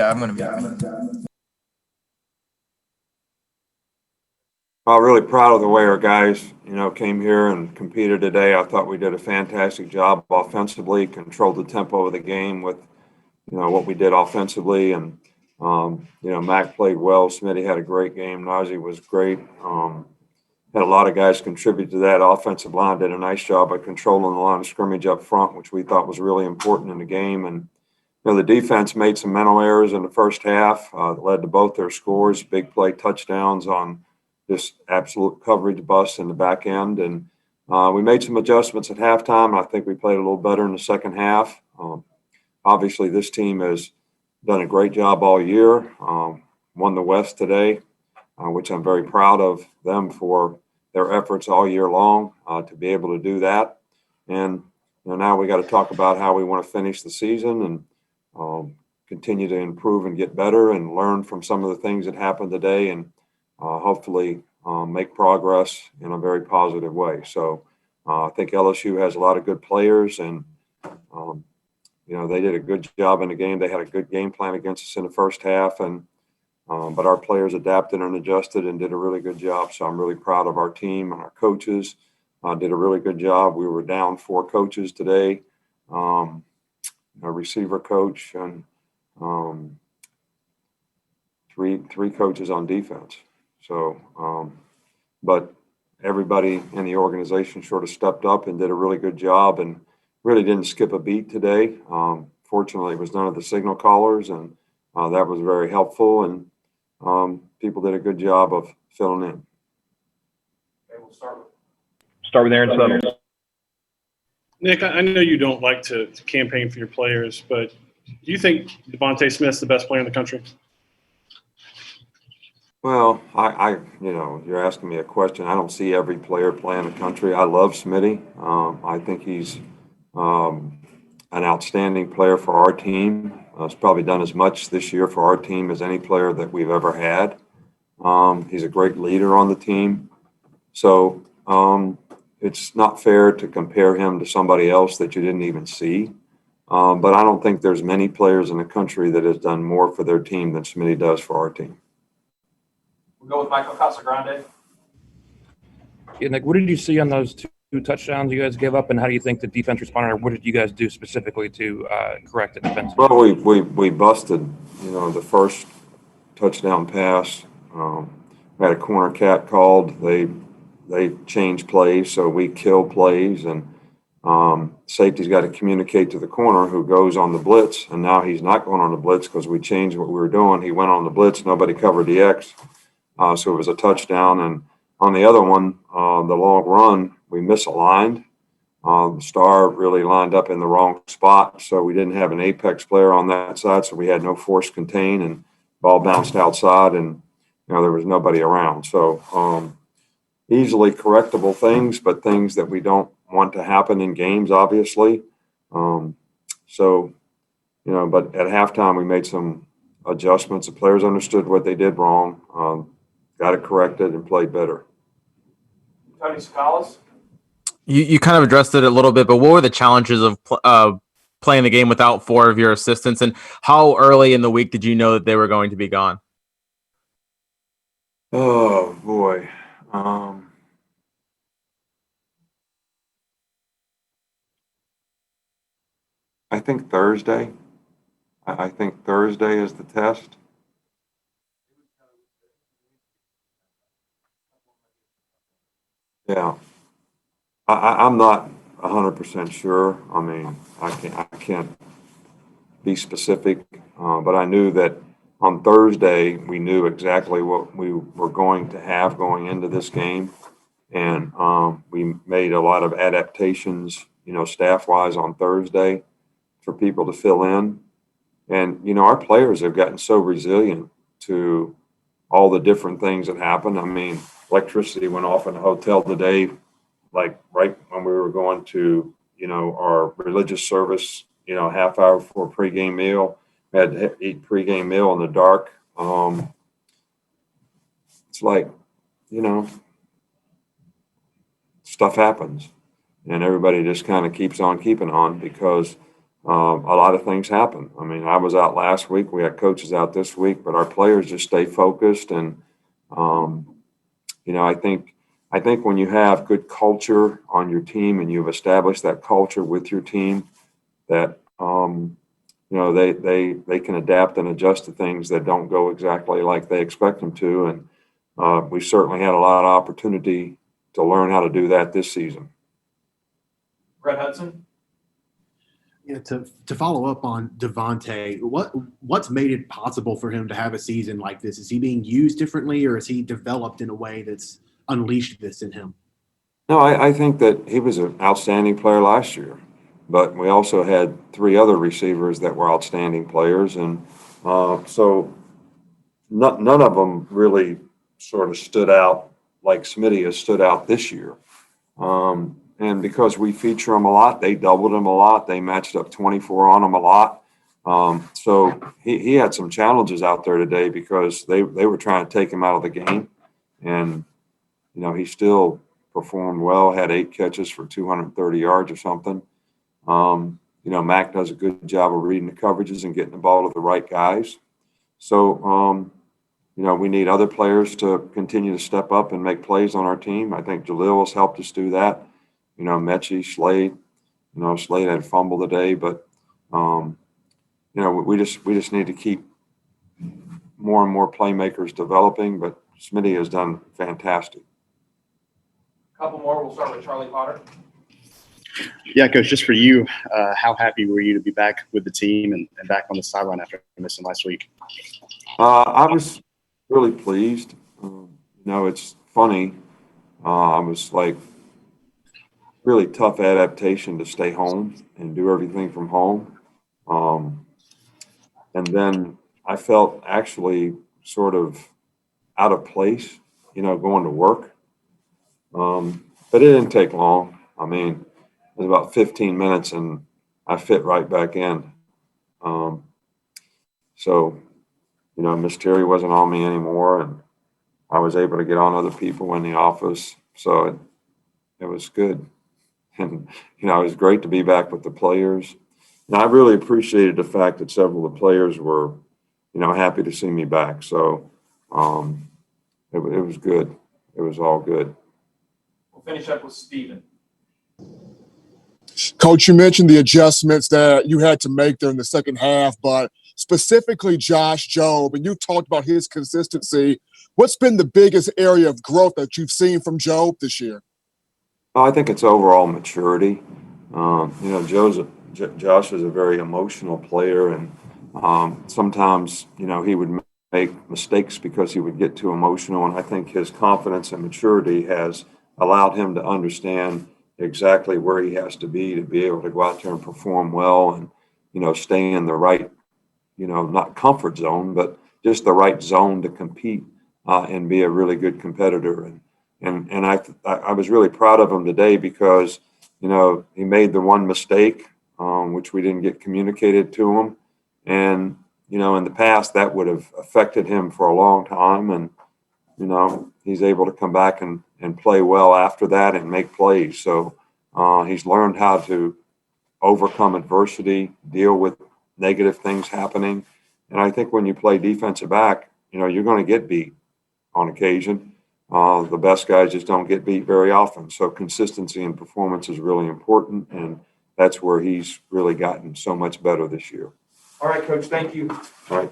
I'm going to be. I'm really proud of the way our guys, came here and competed today. I thought we did a fantastic job offensively, controlled the tempo of the game with, what we did offensively. And, Mac played well. Smitty had a great game. Najee was great. Had a lot of guys contribute to that. Offensive line did a nice job of controlling the line of scrimmage up front, which we thought was really important in the game. And, the defense made some mental errors in the first half that led to both their scores, big play touchdowns on just absolute coverage busts in the back end. And we made some adjustments at halftime. I think we played a little better in the second half. Obviously, this team has done a great job all year, won the West today, which I'm very proud of them for their efforts all year long to be able to do that. And now we got to talk about how we want to finish the season and continue to improve and get better and learn from some of the things that happened today and hopefully make progress in a very positive way. So I think LSU has a lot of good players and, they did a good job in the game. They had a good game plan against us in the first half, and but our players adapted and adjusted and did a really good job. So I'm really proud of our team and our coaches. Did a really good job. We were down 4 coaches today, a receiver coach and three coaches on defense. So, but everybody in the organization sort of stepped up and did a really good job and really didn't skip a beat today. Fortunately, it was none of the signal callers, and that was very helpful. And people did a good job of filling in. Okay, we'll start with Aaron Summers. Nick, I know you don't like to campaign for your players, but do you think Devonta Smith's the best player in the country? Well, you're asking me a question. I don't see every player playing the country. I love Smitty. I think he's an outstanding player for our team. He's probably done as much this year for our team as any player that we've ever had. He's a great leader on the team. So it's not fair to compare him to somebody else that you didn't even see. But I don't think there's many players in the country that has done more for their team than Smitty does for our team. We'll go with Michael Casagrande. Yeah, Nick, what did you see on those two touchdowns you guys gave up, and how do you think the defense responded, or what did you guys do specifically to correct the defense? Well, we busted, the first touchdown pass. We had a corner cat called. They changed plays, so we kill plays, and safety's got to communicate to the corner who goes on the blitz, and now he's not going on the blitz because we changed what we were doing. He went on the blitz. Nobody covered the X, so it was a touchdown. And on the other one, the long run, we misaligned. The star really lined up in the wrong spot, so we didn't have an apex player on that side, so we had no force contain, and ball bounced outside, and there was nobody around. So easily correctable things, but things that we don't want to happen in games, obviously. But at halftime we made some adjustments. The players understood what they did wrong, got it corrected, and played better. Tony Scalise. You kind of addressed it a little bit, but what were the challenges of playing the game without 4 of your assistants, and how early in the week did you know that they were going to be gone? Oh, boy. I think Thursday. I think Thursday is the test. Yeah. I'm not 100% sure. I mean, I can't be specific, but I knew that on Thursday we knew exactly what we were going to have going into this game, and we made a lot of adaptations, staff-wise on Thursday for people to fill in. And our players have gotten so resilient to all the different things that happen. I mean, electricity went off in the hotel today, like right when we were going to, our religious service, half hour before pregame meal. We had to eat pregame meal in the dark. It's like, stuff happens, and everybody just kind of keeps on keeping on because a lot of things happen. I mean, I was out last week. We had coaches out this week, but our players just stay focused. And, I think when you have good culture on your team and you've established that culture with your team, that, they can adapt and adjust to things that don't go exactly like they expect them to. And we certainly had a lot of opportunity to learn how to do that this season. Brett Hudson. Yeah, to follow up on Devonta, what's made it possible for him to have a season like this? Is he being used differently, or is he developed in a way that's unleashed this in him? No, I think that he was an outstanding player last year, but we also had 3 other receivers that were outstanding players, and so none of them really sort of stood out like Smitty has stood out this year. And because we feature him a lot, they doubled him a lot. They matched up 24 on him a lot. So he had some challenges out there today because they were trying to take him out of the game. And, he still performed well, had 8 catches for 230 yards or something. Mac does a good job of reading the coverages and getting the ball to the right guys. So, we need other players to continue to step up and make plays on our team. I think Jalil has helped us do that. Mechie, Slade, Slade had a fumble today, but, we just need to keep more and more playmakers developing, but Smitty has done fantastic. A couple more. We'll start with Charlie Potter. Yeah, Coach, just for you, how happy were you to be back with the team and back on the sideline after missing last week? I was really pleased. It's funny. I was like, really tough adaptation to stay home and do everything from home. And then I felt actually sort of out of place, going to work. But it didn't take long. I mean, it was about 15 minutes and I fit right back in. So, Miss Terry wasn't on me anymore, and I was able to get on other people in the office. So it was good. And, it was great to be back with the players. And I really appreciated the fact that several of the players were, happy to see me back. So it was good. It was all good. We'll finish up with Steven. Coach, you mentioned the adjustments that you had to make during the second half, but specifically Josh Jobe, and you talked about his consistency. What's been the biggest area of growth that you've seen from Jobe this year? I think it's overall maturity. Josh is a very emotional player, and sometimes, he would make mistakes because he would get too emotional. And I think his confidence and maturity has allowed him to understand exactly where he has to be able to go out there and perform well and, stay in the right, not comfort zone, but just the right zone to compete and be a really good competitor. And I was really proud of him today because, he made the one mistake, which we didn't get communicated to him. And, in the past that would have affected him for a long time. And, he's able to come back and play well after that and make plays. So he's learned how to overcome adversity, deal with negative things happening. And I think when you play defensive back, you're going to get beat on occasion. The best guys just don't get beat very often. So consistency and performance is really important, and that's where he's really gotten so much better this year. All right, Coach. Thank you. All right.